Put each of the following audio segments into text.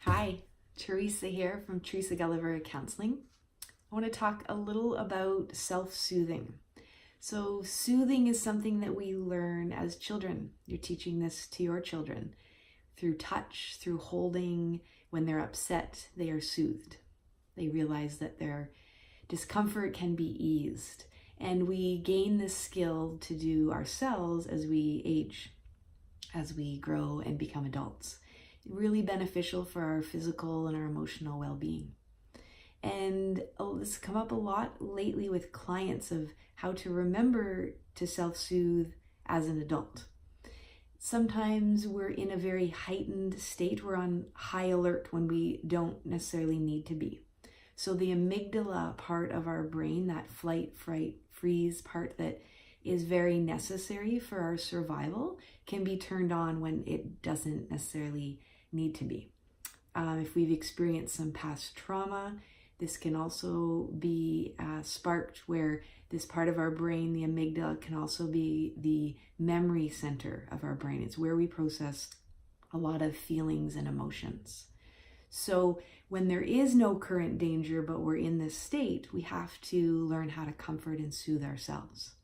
Hi, Teresa here from Teresa Gulliver Counseling. I want to talk a little about self-soothing. So soothing is something that we learn as children. You're teaching this to your children through touch, through holding. When they're upset, they are soothed. They realize that their discomfort can be eased. And we gain this skill to do ourselves as we age, as we grow and become adults. Really beneficial for our physical and our emotional well-being. And this has come up a lot lately with clients of how to remember to self-soothe as an adult. Sometimes we're in a very heightened state. We're on high alert when we don't necessarily need to be. So the amygdala part of our brain, that flight, fright, freeze part that is very necessary for our survival, can be turned on when it doesn't necessarily need to be. If we've experienced some past trauma, this can also be sparked where this part of our brain, the amygdala, can also be the memory center of our brain. It's where we process a lot of feelings and emotions. So when there is no current danger, but we're in this state, we have to learn how to comfort and soothe ourselves.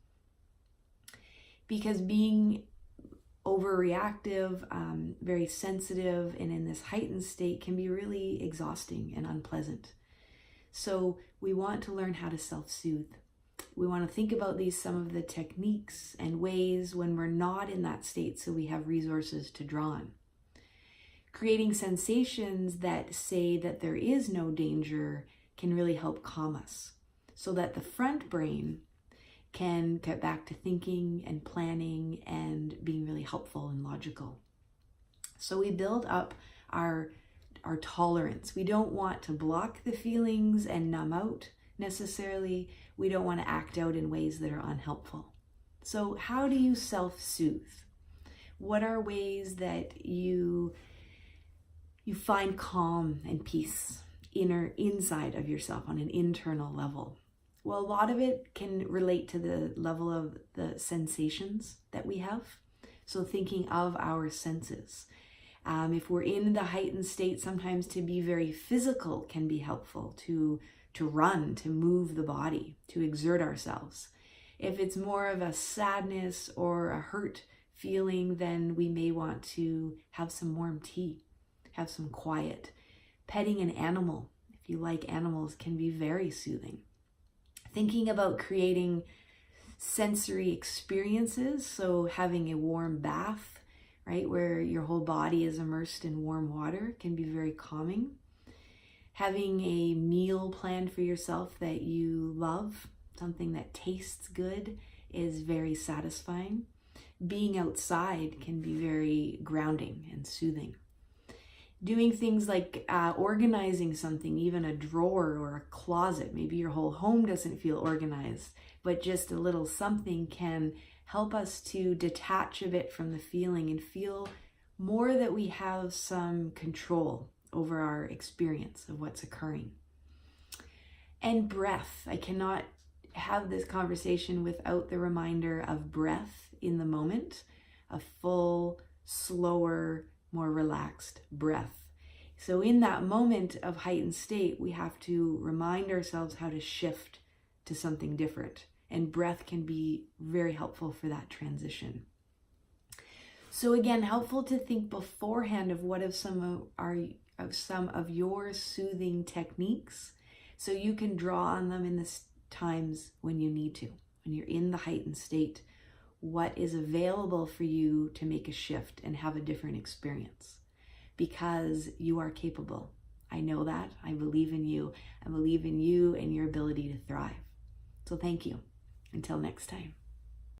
Because being overreactive, very sensitive, and in this heightened state can be really exhausting and unpleasant. So we want to learn how to self-soothe. We want to think about some of the techniques and ways when we're not in that state so we have resources to draw on. Creating sensations that say that there is no danger can really help calm us so that the front brain can get back to thinking and planning and being really helpful and logical. So we build up our tolerance. We don't want to block the feelings and numb out necessarily. We don't want to act out in ways that are unhelpful. So how do you self-soothe? What are ways that you find calm and peace inside of yourself on an internal level? Well, a lot of it can relate to the level of the sensations that we have. So thinking of our senses. If we're in the heightened state, sometimes to be very physical can be helpful, to run, to move the body, to exert ourselves. If it's more of a sadness or a hurt feeling, then we may want to have some warm tea, have some quiet. Petting an animal, if you like animals, can be very soothing. Thinking about creating sensory experiences, so having a warm bath, right, where your whole body is immersed in warm water can be very calming. Having a meal planned for yourself that you love, something that tastes good, is very satisfying. Being outside can be very grounding and soothing. Doing things like organizing something, even a drawer or a closet. Maybe your whole home doesn't feel organized, but just a little something can help us to detach a bit from the feeling and feel more that we have some control over our experience of what's occurring. And breath. I cannot have this conversation without the reminder of breath in the moment, a full, slower, more relaxed breath. So in that moment of heightened state, we have to remind ourselves how to shift to something different. And breath can be very helpful for that transition. So again, helpful to think beforehand of what of some of your soothing techniques, so you can draw on them in the times when you need to, when you're in the heightened state. What is available for you to make a shift and have a different experience, because you are capable. I know that. I believe in you. I believe in you and your ability to thrive. So thank you. Until next time.